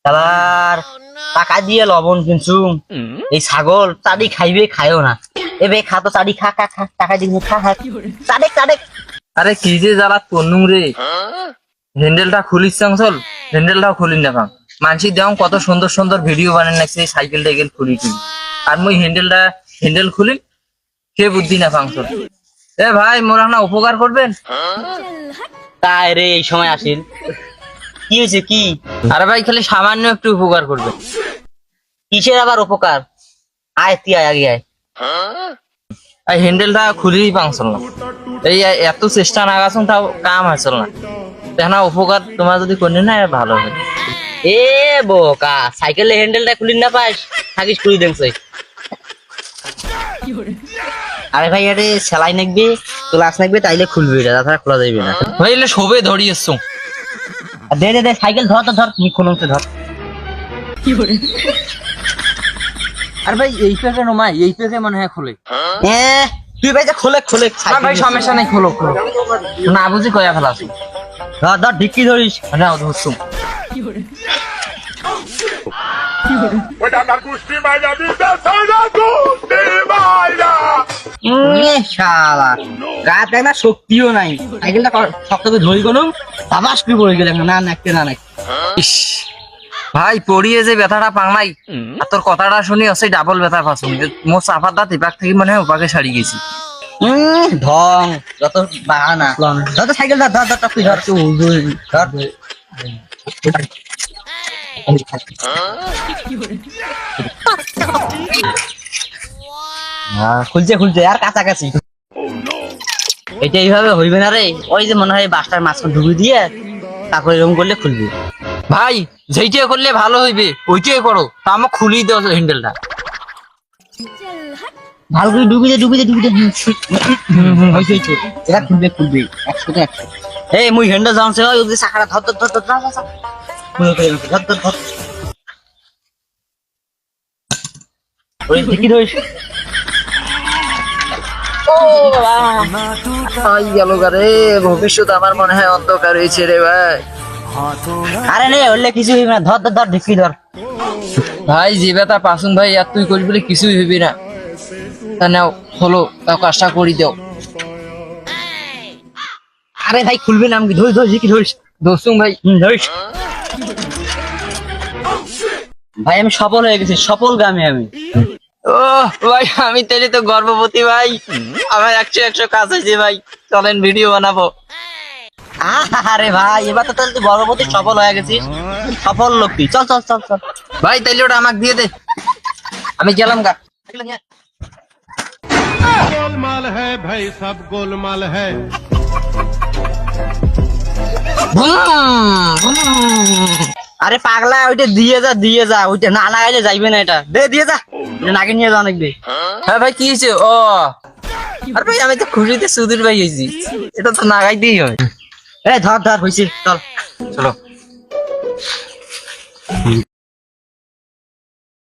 শালার টাকা দিয়ে লবণ কিনছু এই ছাগল চাডি খাইবে খায়ও না এবে খা তো চাডি খা খা খা টাকা দিন খা খা চাডে চাডে। আরে কি যে জ্বালাত পন্নুম রে, হ্যান্ডেলটা খুলিস চল, হ্যান্ডেলটাও খুলি না পাম। মানসি দেও কত সুন্দর সুন্দর ভিডিও বানান লাগছে সাইকেল টাইকেল খুলি তুই, আর মুই হ্যান্ডেল খুলি কে বুদ্ধি না ফাংশন। এ ভাই মোরা না উপকার করবেন? তাই রে এই সময় আসিল কি হয়েছে কি? আরে ভাই খালি সামান্য একটু উপকার করবেন। কিসের আবার উপকার? আয় তুই আয় আগে আয়। এই হ্যান্ডেলটা খুলি ফাংশন না, এই এত চেষ্টা না গাছুন তাও কাম আসল না। তেনা উপকার তোমার যদি করি না ভালো হবে। এ বোকা সাইকেলের হ্যান্ডেলটা খুলি না পাস থাকিস খুলি দেখছে। আরে ভাই আরে সেলাই নাকবে ক্লাস নাকবে তাইলে খুলবে এটা, তাছাড়া খোলা যাবে না। ভাই এলে সবে ধরিয়েছ। দে দে দে সাইকেল ধর তো ধর, তুমি খুলতে ধর। আর ভাই এই পেকে নমাই, এই পেকে মনে হয় খোলে। তুই ভাই খোলে খোলে ভাই সমস্যা নেই, খোলো খোলো, না বুঝি কয়া ফেলা আছে। ধর ধর ঢিকি ধরিস না ধরছুম। শালা গাতে না শক্তিও নাই, সাইকেলটা শক্ত করে ধরি কোনো বাবাস করে পড়ে গেলে না নাকতে না নাক। ভাই পড়িয়ে যে ব্যথাটা পাং নাই, আর তোর কথাটা শুনি আছে ডাবল ব্যথা পাচ্ছি। মোর চাপার দাঁত এপাক থেকে মনে হয় ওপাকে সারি গেছি। ঢং যত বাহানা, যত সাইকেল ধর ধর ধর তুই ধর ধর। খুলছে খুলছে আর কাছাকাছি। এটা এইভাবে হইবে না রে, ওই যে মনে হয় বাসটার মাঝখানে ঢুকে দিয়ে তারপরে এরকম করলে খুলবে। ভাই যেইটা করলে ভালো হইবে ওইটাই করো, তা আমাকে খুলি দাও হ্যান্ডেলটা। ভালো করে ডুবি দে হয়েছে এটা খুলবে খুলবে 100 এই মুই হ্যান্ডেল জানছে ওই যে চাকাটা ধর ধর ধর ধর ধর ধর ধর ওই ঠিকই ধরিস। ও গেল গারে, ভবিষ্যৎ আমার মনে হয় অন্ধকার হয়েছে রে ভাই। আরে নে হলে কিছু হইবে না, ধর ধর ধর ঢিকি ধর। ভাই যে ব্যথা পাসুন ভাই আর তুই করবি বলে কিছুই হইবি না। তা নাও হলো, তাও কাজটা করি দাও। আরে ভাই খুলবে না, আমি ধরিস ধরিস ঢিকি ধরিস দোস্তুম ভাই। ধরিস। ভাই আমি সফল হয়ে গেছি, সফল গ্রামে আমি। ও ভাই আমি তাইলে তো গর্ভবতী ভাই, আমার 100 কাজ হয়েছে ভাই, চলেন ভিডিও বানাবো। আরে ভাই এবার তো তাহলে তুই গর্ভবতী সফল হয়ে গেছিস, সফল লোক তুই। চল চল চল চল ভাই তাইলে ওটা আমাকে দিয়ে দে, আমি গেলাম গা। गोलमाल है भाई, सब गोलमाल है। আরে পাগলা ওইটা দিয়ে যা ওইটা না লাগাইলে যাইবে না, এটা দে দিয়ে যা, নাকি নিয়ে যা অনেক দে। হ্যাঁ ভাই কি হয়েছে? ও আর ভাই আমি তো খুশিতে সুধীর ভাই হয়েছি, এটা তো নাগাইতেই হবে। এই ধর ধর হয়েছে চল। চলো।